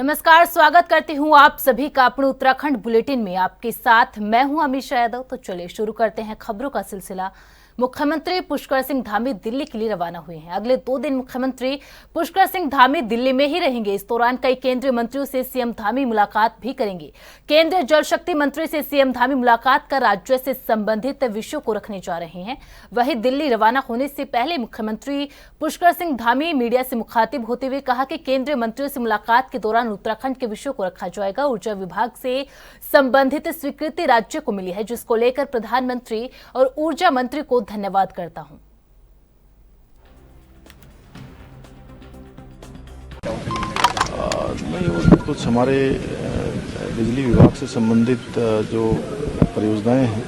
नमस्कार, स्वागत करती हूँ आप सभी का अपने उत्तराखंड बुलेटिन में। आपके साथ मैं हूँ अमीषा यादव। तो चलिए शुरू करते हैं खबरों का सिलसिला। मुख्यमंत्री पुष्कर सिंह धामी दिल्ली के लिए रवाना हुए हैं। अगले 2 दिन मुख्यमंत्री पुष्कर सिंह धामी दिल्ली में ही रहेंगे। इस दौरान कई केंद्रीय मंत्रियों से सीएम धामी मुलाकात भी करेंगे। केंद्रीय जल शक्ति मंत्री से सीएम धामी मुलाकात कर राज्य से संबंधित विषयों को रखने जा रहे हैं। वहीं दिल्ली रवाना होने से पहले मुख्यमंत्री पुष्कर सिंह धामी मीडिया से मुखातिब होते हुए कहा कि केंद्रीय मंत्रियों से मुलाकात के दौरान उत्तराखंड के विषयों को रखा जाएगा। ऊर्जा विभाग से संबंधित स्वीकृति राज्य को मिली है, जिसको लेकर प्रधानमंत्री और ऊर्जा मंत्री को धन्यवाद करता हूं। नहीं, वो कुछ हमारे बिजली विभाग से संबंधित जो परियोजनाएं हैं,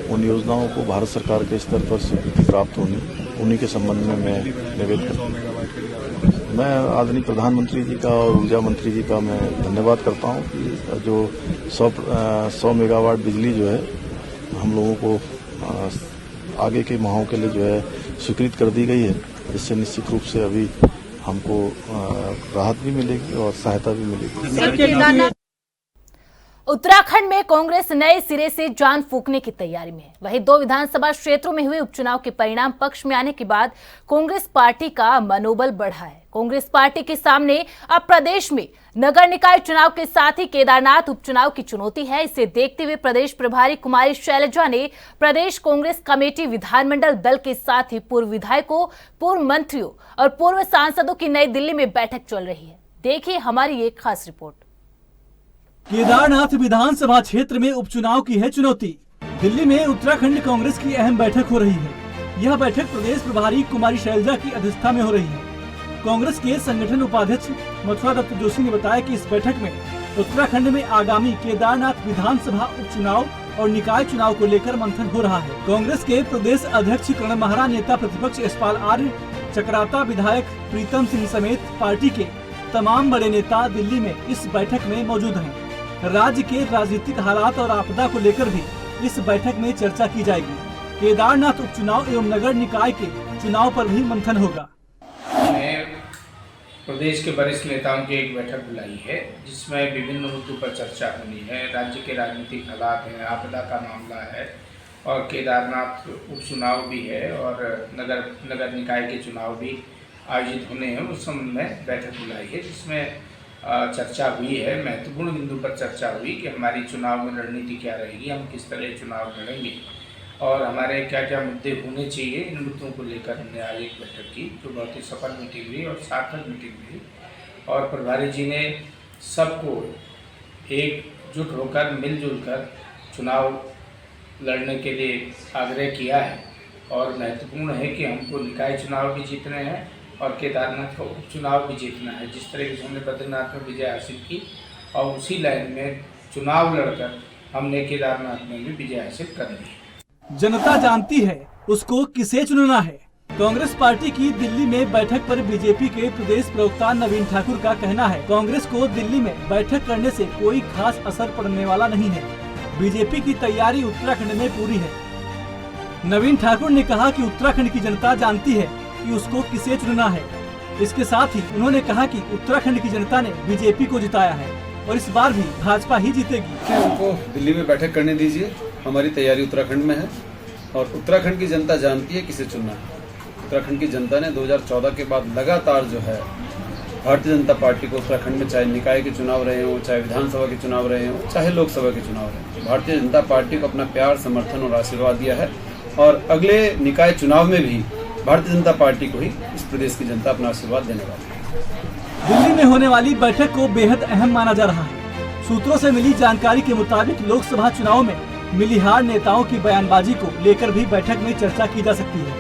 उन योजनाओं को भारत सरकार के स्तर पर स्वीकृति प्राप्त होनी, उन्हीं के संबंध में मैं निवेदन करता हूँ। मैं आदरणीय प्रधानमंत्री जी का और ऊर्जा मंत्री जी का मैं धन्यवाद करता हूँ कि जो 100 मेगावाट बिजली जो है हम लोगों को आगे के माहों के लिए जो है स्वीकृत कर दी गई है, जिससे निश्चित रूप से अभी हमको राहत भी मिलेगी और सहायता भी मिलेगी। उत्तराखंड में कांग्रेस नए सिरे से जान फूंकने की तैयारी में है। वहीं 2 विधानसभा क्षेत्रों में हुए उपचुनाव के परिणाम पक्ष में आने के बाद कांग्रेस पार्टी का मनोबल बढ़ा है। कांग्रेस पार्टी के सामने अब प्रदेश में नगर निकाय चुनाव के साथ ही केदारनाथ उपचुनाव की चुनौती है। इसे देखते हुए प्रदेश प्रभारी कुमारी शैलजा ने प्रदेश कांग्रेस कमेटी, विधानमंडल दल के साथ ही पूर्व विधायकों, पूर्व मंत्रियों और पूर्व सांसदों की नई दिल्ली में बैठक चल रही है। देखिए हमारी एक खास रिपोर्ट। केदारनाथ विधानसभा क्षेत्र में उपचुनाव की है चुनौती। दिल्ली में उत्तराखंड कांग्रेस की अहम बैठक हो रही है। यह बैठक प्रदेश प्रभारी कुमारी शैलजा की अध्यक्षता में हो रही है। कांग्रेस के संगठन उपाध्यक्ष मथुरा दत्त जोशी ने बताया कि इस बैठक में उत्तराखंड में आगामी केदारनाथ विधानसभा उपचुनाव और निकाय चुनाव को लेकर मंथन हो रहा है। कांग्रेस के प्रदेश अध्यक्ष करण महरा, नेता प्रतिपक्ष यशपाल आर्य, चक्राता विधायक प्रीतम सिंह समेत पार्टी के तमाम बड़े नेता दिल्ली में इस बैठक में मौजूद हैं। राज्य के राजनीतिक हालात और आपदा को लेकर भी इस बैठक में चर्चा की जाएगी। केदारनाथ उपचुनाव एवं नगर निकाय के चुनाव पर भी मंथन होगा। प्रदेश के वरिष्ठ नेताओं की एक बैठक बुलाई है, जिसमें विभिन्न मुद्दों पर चर्चा होनी है। राज्य के राजनीतिक हालात हैं, आपदा का मामला है और केदारनाथ उपचुनाव भी है और नगर निकाय के चुनाव भी आयोजित होने हैं। उस संबंध में बैठक बुलाई है, जिसमें चर्चा हुई है। महत्वपूर्ण बिंदु पर चर्चा हुई कि हमारी चुनाव में रणनीति क्या रहेगी, हम किस तरह चुनाव लड़ेंगे और हमारे क्या क्या मुद्दे होने चाहिए। इन मुद्दों को लेकर हमने आज एक बैठक की, जो बहुत ही सफल मीटिंग हुई और सार्थक मीटिंग हुई। और प्रभारी जी ने सबको एकजुट होकर मिलजुल कर चुनाव लड़ने के लिए आग्रह किया है। और महत्वपूर्ण है कि हमको निकाय चुनाव भी जीतने हैं और केदारनाथ का उपचुनाव भी जीतना है। जिस तरीके से हमने बद्रीनाथ में विजय हासिल की और उसी लाइन में चुनाव लड़कर हमने केदारनाथ में भी विजय हासिल कर ली। जनता जानती है उसको किसे चुनना है। कांग्रेस पार्टी की दिल्ली में बैठक पर बीजेपी के प्रदेश प्रवक्ता नवीन ठाकुर का कहना है, कांग्रेस को दिल्ली में बैठक करने से कोई खास असर पड़ने वाला नहीं है। बीजेपी की तैयारी उत्तराखंड में पूरी है। नवीन ठाकुर ने कहा कि उत्तराखंड की जनता जानती है कि उसको किसे चुनना है। इसके साथ ही उन्होंने कहा कि उत्तराखंड की जनता ने बीजेपी को जिताया है और इस बार भी भाजपा ही जीतेगी। उनको दिल्ली में बैठक करने दीजिए, हमारी तैयारी उत्तराखंड में है और उत्तराखंड की जनता जानती है किसे चुनना है। उत्तराखंड की जनता ने 2014 के बाद लगातार जो है भारतीय जनता पार्टी को उत्तराखंड में, चाहे निकाय के चुनाव रहे हों, चाहे विधानसभा के चुनाव रहे हों, चाहे लोकसभा के चुनाव रहे हों, भारतीय जनता पार्टी को अपना प्यार, समर्थन और आशीर्वाद दिया है। और अगले निकाय चुनाव में भी भारतीय जनता पार्टी को ही इस प्रदेश की जनता अपना आशीर्वाद देने वाली है। दिल्ली में होने वाली बैठक को बेहद अहम माना जा रहा है। सूत्रों से मिली जानकारी के मुताबिक लोकसभा चुनाव में मिली हार नेताओं की बयानबाजी को लेकर भी बैठक में चर्चा की जा सकती है।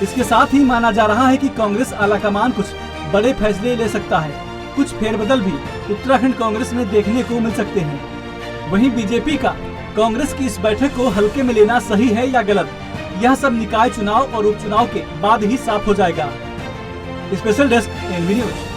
इसके साथ ही माना जा रहा है कि कांग्रेस आलाकमान कुछ बड़े फैसले ले सकता है। कुछ फेरबदल भी उत्तराखंड कांग्रेस में देखने को मिल सकते हैं। वहीं बीजेपी का कांग्रेस की इस बैठक को हल्के में लेना सही है या गलत, यह सब निकाय चुनाव और उपचुनाव के बाद ही साफ हो जाएगा। Special desk NV news.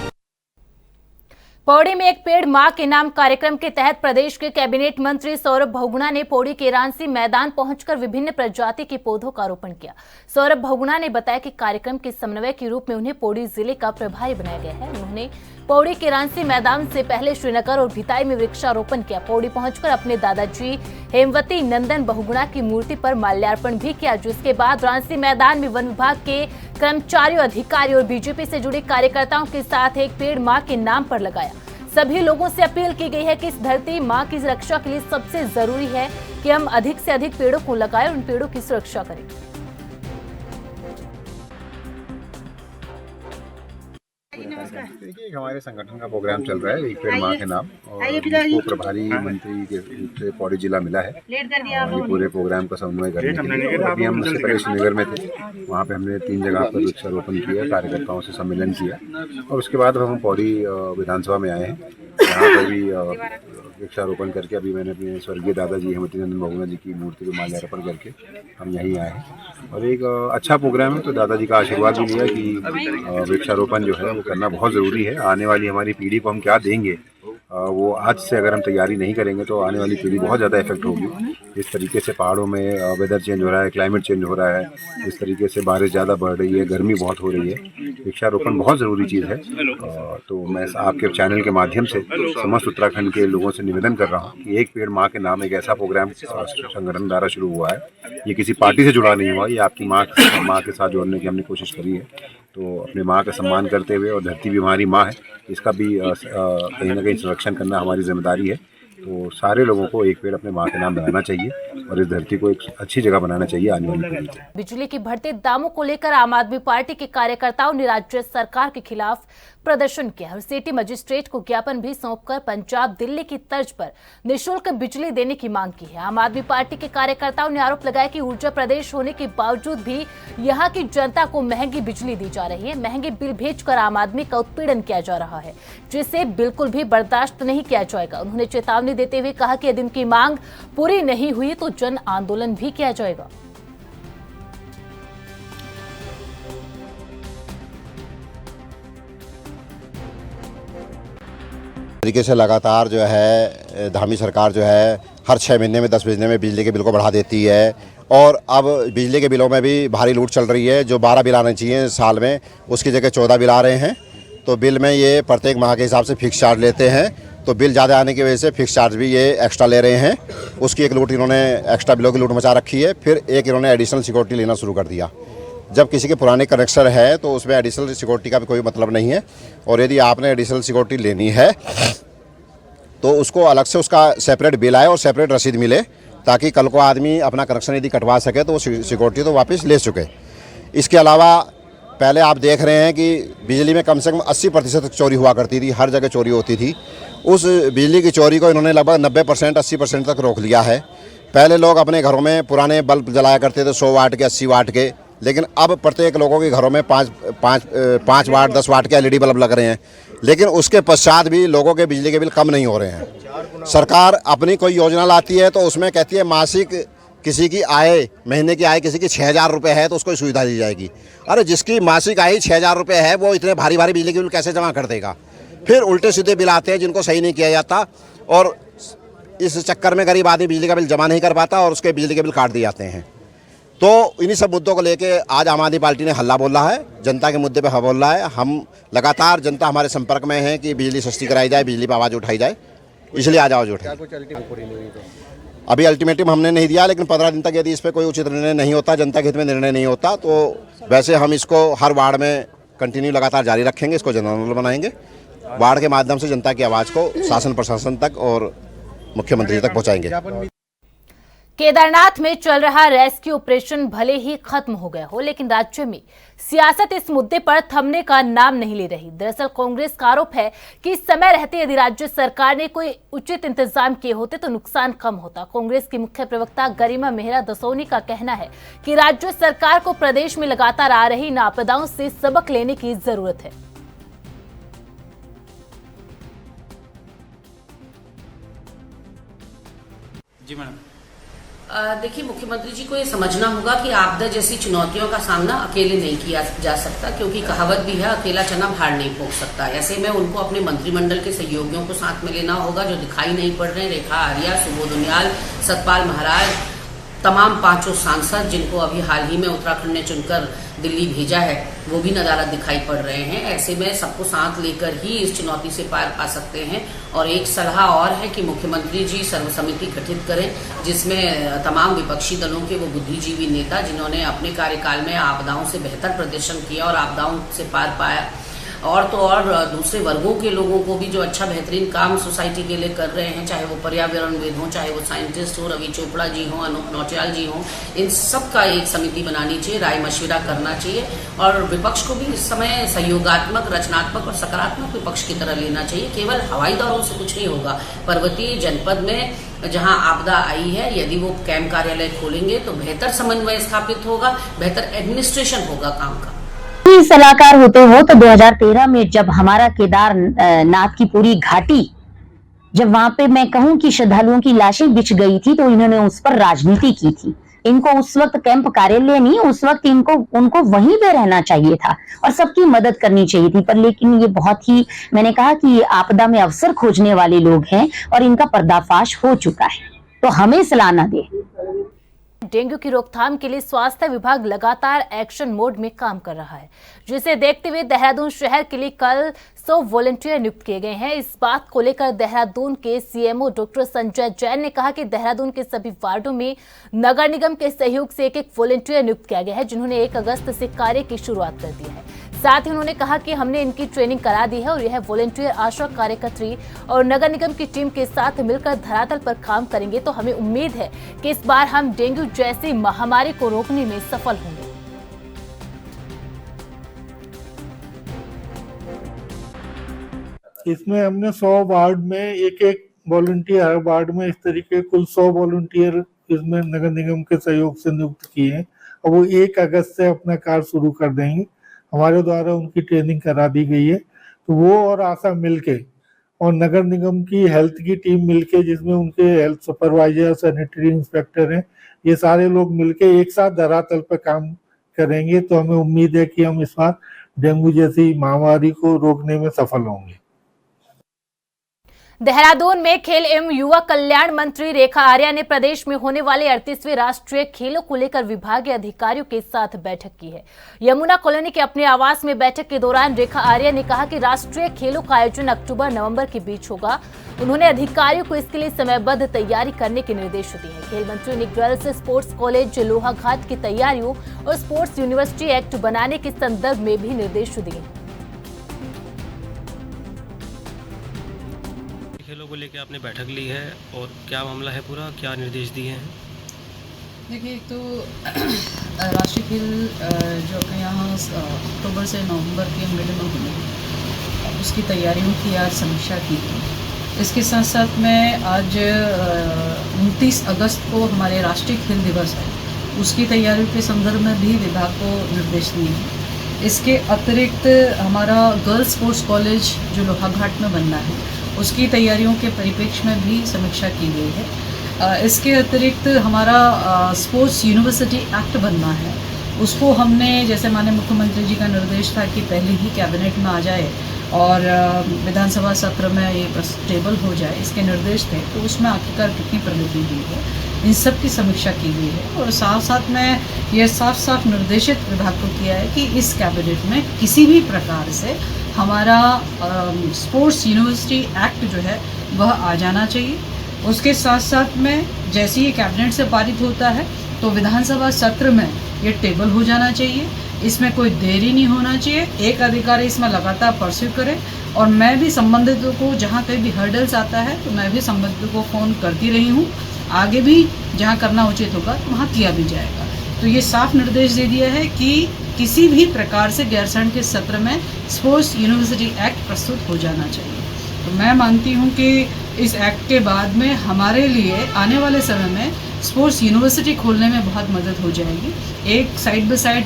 Pauri में एक पेड़ मां के नाम कार्यक्रम के तहत प्रदेश के कैबिनेट मंत्री सौरभ बहुगुणा ने पौड़ी के रांसी मैदान पहुंचकर विभिन्न प्रजाति के पौधों का रोपण किया। सौरभ बहुगुणा ने बताया कि कार्यक्रम के समन्वय के रूप में उन्हें पौड़ी जिले का प्रभारी बनाया गया है। उन्होंने पौड़ी के रांसी मैदान से पहले श्रीनगर और भिताई में वृक्षारोपण किया। पौड़ी पहुंचकर अपने दादाजी हेमवती नंदन बहुगुणा की मूर्ति पर माल्यार्पण भी किया, जिसके बाद रांसी मैदान में वन विभाग के कर्मचारियों, अधिकारी और बीजेपी से जुड़े कार्यकर्ताओं के साथ एक पेड़ मां के नाम पर लगाया। सभी लोगों से अपील की गई है कि इस धरती मां की रक्षा के लिए सबसे जरूरी है कि हम अधिक से अधिक पेड़ों को लगाएं और उन पेड़ों की सुरक्षा करें। देखिए, हमारे संगठन का प्रोग्राम चल रहा है एक पेड़ मां के नाम, और इसको प्रभारी मंत्री के रूप से पौड़ी जिला मिला है और ये पूरे प्रोग्राम का समन्वय करने के लिए। और अभी हम उससे पहले श्रीनगर में थे, वहाँ पे हमने 3 जगह पर वृक्षारोपण किया, कार्यकर्ताओं से सम्मेलन किया और उसके बाद हम पौड़ी विधानसभा में आए हैं। यहाँ पर भी वृक्षारोपण करके अभी मैंने अपने स्वर्गीय दादाजी हेमवती नंदन बहुगुणा जी की मूर्ति को माल्यार्पण करके हम यहीं आए हैं और एक अच्छा प्रोग्राम है। तो दादाजी का आशीर्वाद भी लिया कि वृक्षारोपण जो है वो करना बहुत ज़रूरी है। आने वाली हमारी पीढ़ी को हम क्या देंगे, वो आज से अगर हम तैयारी नहीं करेंगे तो आने वाली पीढ़ी बहुत ज़्यादा इफेक्ट होगी। इस तरीके से पहाड़ों में वेदर चेंज हो रहा है, क्लाइमेट चेंज हो रहा है, इस तरीके से बारिश ज़्यादा बढ़ रही है, गर्मी बहुत हो रही है। वृक्षारोपण बहुत ज़रूरी चीज़ है। तो मैं आपके चैनल के माध्यम से समस्त उत्तराखंड के लोगों से निवेदन कर रहा हूँ कि एक पेड़ माँ के नाम एक ऐसा प्रोग्राम संगठन द्वारा शुरू हुआ है। ये किसी पार्टी से जुड़ा नहीं हुआ, ये आपकी माँ के साथ जोड़ने की हमने कोशिश करी है। तो अपने माँ का सम्मान करते हुए, और धरती भी हमारी माँ है, इसका भी कहीं ना कहीं संरक्षण करना हमारी जिम्मेदारी है। तो सारे लोगों को एक पेड़ अपने माँ के नाम लगाना चाहिए और इस धरती को एक अच्छी जगह बनाना चाहिए आने वाली पीढ़ी को। बिजली के बढ़ते दामों को लेकर आम आदमी पार्टी के कार्यकर्ताओं ने राज्य सरकार के खिलाफ प्रदर्शन किया और सिटी मजिस्ट्रेट को ज्ञापन भी सौंपकर पंजाब दिल्ली की तर्ज पर निःशुल्क बिजली देने की मांग की है। आम आदमी पार्टी के कार्यकर्ताओं ने आरोप लगाया कि ऊर्जा प्रदेश होने के बावजूद भी यहां की जनता को महंगी बिजली दी जा रही है। महंगे बिल भेजकर आम आदमी का उत्पीड़न किया जा रहा है, जिसे बिल्कुल भी बर्दाश्त नहीं किया जाएगा। उन्होंने चेतावनी देते हुए कहा कि यदि उनकी मांग पूरी नहीं हुई तो जन आंदोलन भी किया जाएगा। तरीके से लगातार जो है धामी सरकार जो है हर 6 महीने में 10 महीने में बिजली के बिल को बढ़ा देती है और अब बिजली के बिलों में भी भारी लूट चल रही है। जो 12 बिल आने चाहिए साल में, उसकी जगह 14 बिल आ रहे हैं। तो बिल में ये प्रत्येक माह के हिसाब से फिक्स चार्ज लेते हैं, तो बिल ज़्यादा आने की वजह से फिक्स चार्ज भी ये एक्स्ट्रा ले रहे हैं। उसकी एक लूट इन्होंने एक्स्ट्रा बिलों की लूट मचा रखी है। फिर एक इन्होंने एडिशनल सिक्योरिटी लेना शुरू कर दिया। जब किसी के पुराने कनेक्शन है तो उसमें एडिशनल सिक्योरिटी का भी कोई मतलब नहीं है, और यदि आपने एडिशनल सिक्योरिटी लेनी है तो उसको अलग से उसका सेपरेट बिल आए और सेपरेट रसीद मिले, ताकि कल को आदमी अपना कनेक्शन यदि कटवा सके तो वो सिक्योरिटी तो वापस ले चुके। इसके अलावा पहले आप देख रहे हैं कि बिजली में कम से कम 80% चोरी हुआ करती थी, हर जगह चोरी होती थी। उस बिजली की चोरी को इन्होंने लगभग 90% 80% तक रोक लिया है। पहले लोग अपने घरों में पुराने बल्ब जलाया करते थे 100 वाट के, 80 वाट के, लेकिन अब प्रत्येक लोगों के घरों में 5 वाट 10 वाट के LED बल्ब लग रहे हैं। लेकिन उसके पश्चात भी लोगों के बिजली के बिल कम नहीं हो रहे हैं। सरकार अपनी कोई योजना लाती है तो उसमें कहती है मासिक किसी की आय, महीने की आय किसी की 6,000 रुपये है तो उसको सुविधा दी जाएगी। अरे जिसकी मासिक आय 6,000 रुपये है वो इतने भारी भारी बिजली के बिल कैसे जमा कर देगा? फिर उल्टे सीधे बिल आते हैं जिनको सही नहीं किया जाता, और इस चक्कर में गरीब आदमी बिजली का बिल जमा नहीं कर पाता और उसके बिजली के बिल काट दिए जाते हैं। तो इन्हीं सब मुद्दों को लेके आज आम आदमी पार्टी ने हल्ला बोल रहा है, जनता के मुद्दे पे हल्ला बोल रहा है। हम लगातार जनता हमारे संपर्क में है कि बिजली सस्ती कराई जाए, बिजली पर आवाज़ उठाई जाए, इसलिए आज आवाज़ उठाई। अभी अल्टीमेटम हमने नहीं दिया, लेकिन 15 दिन तक यदि इस पर कोई उचित निर्णय नहीं होता, जनता के हित में निर्णय नहीं होता, तो वैसे हम इसको हर वार्ड में कंटिन्यू लगातार जारी रखेंगे। इसको जन आंदोलन बनाएंगे, वार्ड के माध्यम से जनता की आवाज़ को शासन प्रशासन तक और मुख्यमंत्री तक पहुँचाएंगे। केदारनाथ में चल रहा रेस्क्यू ऑपरेशन भले ही खत्म हो गया हो, लेकिन राज्य में सियासत इस मुद्दे पर थमने का नाम नहीं ले रही। दरअसल कांग्रेस का आरोप है कि समय रहते यदि राज्य सरकार ने कोई उचित इंतजाम किए होते तो नुकसान कम होता। कांग्रेस की मुख्य प्रवक्ता गरिमा मेहरा दसोनी का कहना है कि राज्य सरकार को प्रदेश में लगातार आ रही इन आपदाओं से सबक लेने की जरूरत है। जी मैडम। देखिए, मुख्यमंत्री जी को ये समझना होगा कि आपदा जैसी चुनौतियों का सामना अकेले नहीं किया जा सकता, क्योंकि कहावत भी है अकेला चना भार नहीं फूंक सकता। ऐसे में उनको अपने मंत्रिमंडल के सहयोगियों को साथ में लेना होगा, जो दिखाई नहीं पड़ रहे, रेखा आर्या, सुबोध उनियाल, सतपाल महाराज, तमाम 5 सांसद जिनको अभी हाल ही में उत्तराखंड ने चुनकर दिल्ली भेजा है वो भी नदारद दिखाई पड़ रहे हैं। ऐसे में सबको साथ लेकर ही इस चुनौती से पार पा सकते हैं। और एक सलाह और है कि मुख्यमंत्री जी सर्वसमिति गठित करें जिसमें तमाम विपक्षी दलों के वो बुद्धिजीवी नेता जिन्होंने अपने कार्यकाल में आपदाओं से बेहतर प्रदर्शन किया और आपदाओं से पार पाया और तो और दूसरे वर्गों के लोगों को भी जो अच्छा बेहतरीन काम सोसाइटी के लिए कर रहे हैं, चाहे वो पर्यावरणविद हों, चाहे वो साइंटिस्ट हो, रवि चोपड़ा जी हों, अनूप नौटियाल जी हों, इन सब का एक समिति बनानी चाहिए, राय मशविरा करना चाहिए और विपक्ष को भी इस समय सहयोगात्मक, रचनात्मक और सकारात्मक विपक्ष की तरह लेना चाहिए। केवल हवाई दौरों से कुछ नहीं होगा। पर्वतीय जनपद में जहां आपदा आई है, यदि वो कैंप कार्यालय खोलेंगे तो बेहतर समन्वय स्थापित होगा, बेहतर एडमिनिस्ट्रेशन होगा काम का। सलाहकार होते हो तो 2013 में जब हमारा केदारनाथ की पूरी घाटी, जब वहां पे मैं कहूं कि श्रद्धालुओं की लाशें बिछ गई थी तो इन्होंने उस पर राजनीति की थी। इनको उस वक्त कैंप कार्यालय नहीं, उस वक्त उनको वहीं पे रहना चाहिए था और सबकी मदद करनी चाहिए थी। पर लेकिन ये बहुत ही, मैंने कहा कि ये आपदा में अवसर खोजने वाले लोग हैं और इनका पर्दाफाश हो चुका है, तो हमें सलाह न दे। डेंगू की रोकथाम के लिए स्वास्थ्य विभाग लगातार एक्शन मोड में काम कर रहा है, जिसे देखते हुए देहरादून शहर के लिए कल 100 वॉलंटियर नियुक्त किए गए हैं। इस बात को लेकर देहरादून के सीएमओ डॉक्टर संजय जैन ने कहा कि देहरादून के सभी वार्डों में नगर निगम के सहयोग से एक वॉलंटियर नियुक्त किया गया है, जिन्होंने 1 अगस्त से कार्य की शुरुआत कर दी है। साथ ही उन्होंने कहा कि हमने इनकी ट्रेनिंग करा दी है और यह वॉलंटियर आशा कार्यकर्त्री और नगर निगम की टीम के साथ मिलकर धरातल पर काम करेंगे, तो हमें उम्मीद है कि इस बार हम डेंगू जैसी महामारी को रोकने में सफल होंगे। इसमें हमने 100 वार्ड में एक वॉलंटियर, हर वार्ड में इस तरीके कुल 100 वॉलंटियर इसमें नगर निगम के सहयोग से नियुक्त किए हैं और वो 1 अगस्त से अपना कार्य शुरू कर देंगे। हमारे द्वारा उनकी ट्रेनिंग करा दी गई है, तो वो और आशा मिलके और नगर निगम की हेल्थ की टीम मिलके, जिसमें उनके हेल्थ सुपरवाइजर, सैनिटरी इंस्पेक्टर हैं, ये सारे लोग मिलके एक साथ धरातल पर काम करेंगे। तो हमें उम्मीद है कि हम इस बार डेंगू जैसी महामारी को रोकने में सफल होंगे। देहरादून में खेल एवं युवा कल्याण मंत्री रेखा आर्या ने प्रदेश में होने वाले 38वें राष्ट्रीय खेलों को लेकर विभागीय अधिकारियों के साथ बैठक की है। यमुना कॉलोनी के अपने आवास में बैठक के दौरान रेखा आर्या ने कहा कि राष्ट्रीय खेलों का आयोजन अक्टूबर-नवंबर के बीच होगा। उन्होंने अधिकारियों को इसके लिए समयबद्ध तैयारी करने के निर्देश दिए हैं। खेल मंत्री ने गर्ल्स स्पोर्ट्स कॉलेज लोहाघाट की तैयारियों और स्पोर्ट्स यूनिवर्सिटी एक्ट बनाने के संदर्भ में भी निर्देश दिए। खेलों को लेकर आपने बैठक ली है और क्या मामला है पूरा, क्या निर्देश दिए हैं? देखिए, एक तो राष्ट्रीय खेल जो अपने यहाँ अक्टूबर से नवंबर के मिड में होंगे, उसकी तैयारियों की आज समीक्षा की। इसके साथ साथ में आज 29 अगस्त को हमारे राष्ट्रीय खेल दिवस है, उसकी तैयारियों के संदर्भ में भी विभाग को निर्देश दिए हैं। इसके अतिरिक्त हमारा गर्ल्स स्पोर्ट्स कॉलेज जो लोहाघाट में बनना है, उसकी तैयारियों के परिप्रेक्ष्य में भी समीक्षा की गई है। इसके अतिरिक्त हमारा स्पोर्ट्स यूनिवर्सिटी एक्ट बनना है, उसको हमने, जैसे माननीय मुख्यमंत्री जी का निर्देश था कि पहले ही कैबिनेट में आ जाए और विधानसभा सत्र में ये टेबल हो जाए, इसके निर्देश थे, तो उसमें आखिरकार कितनी प्रगति हुई है, इन सब की समीक्षा की गई है। और साथ साथ में यह साफ निर्देशित विभाग को किया है कि इस कैबिनेट में किसी भी प्रकार से हमारा स्पोर्ट्स यूनिवर्सिटी एक्ट जो है वह आ जाना चाहिए। उसके साथ साथ में जैसे ही कैबिनेट से पारित होता है तो विधानसभा सत्र में ये टेबल हो जाना चाहिए। इसमें कोई देरी नहीं होना चाहिए, एक अधिकारी इसमें लगातार परस्यू करे और मैं भी संबंधितों को, जहाँ कहीं भी हर्डल्स आता है तो मैं भी संबंधितों को फ़ोन करती रही हूँ। आगे भी जहाँ करना उचित होगा तो वहाँ किया भी जाएगा। तो ये साफ निर्देश दे दिया है कि किसी भी प्रकार से गैरसैंण के सत्र में स्पोर्ट्स यूनिवर्सिटी एक्ट प्रस्तुत हो जाना चाहिए। तो मैं मानती हूँ कि इस एक्ट के बाद में हमारे लिए आने वाले समय में स्पोर्ट्स यूनिवर्सिटी खोलने में बहुत मदद हो जाएगी। एक side by side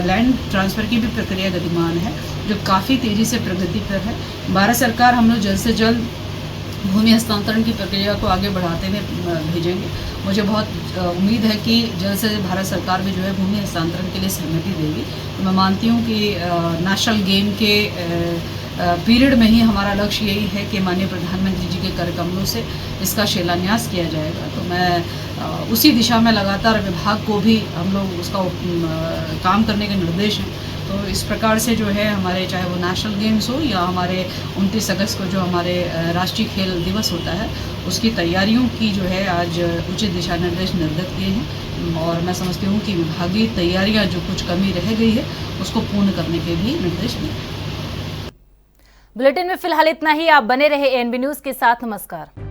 land transfer की भी प्रक्रिया गतिमान है, जो काफ़ी तेज़ी से प्रगति पर है। भारत सरकार हम लोग जल्द से जल्द भूमि हस्तांतरण की प्रक्रिया को आगे बढ़ाते हुए भेजेंगे। मुझे बहुत उम्मीद है कि जल्द से भारत सरकार भी जो है भूमि हस्तांतरण के लिए सहमति देगी। तो मैं मानती हूँ कि नेशनल गेम के पीरियड में ही हमारा लक्ष्य यही है कि माननीय प्रधानमंत्री जी के कर कमलों से इसका शिलान्यास किया जाएगा। तो मैं उसी दिशा में लगातार विभाग को भी हम लोग उसका काम करने के निर्देश हैं। तो इस प्रकार से जो है हमारे चाहे वो नेशनल गेम्स हो या हमारे 29 अगस्त को जो हमारे राष्ट्रीय खेल दिवस होता है उसकी तैयारियों की जो है आज उचित दिशा निर्देश निर्गत किए हैं और मैं समझती हूँ कि विभागीय तैयारियाँ जो कुछ कमी रह गई है उसको पूर्ण करने के भी निर्देश दिए हैं। बुलेटिन में फिलहाल इतना ही। आप बने रहे एएनबी न्यूज के साथ। नमस्कार।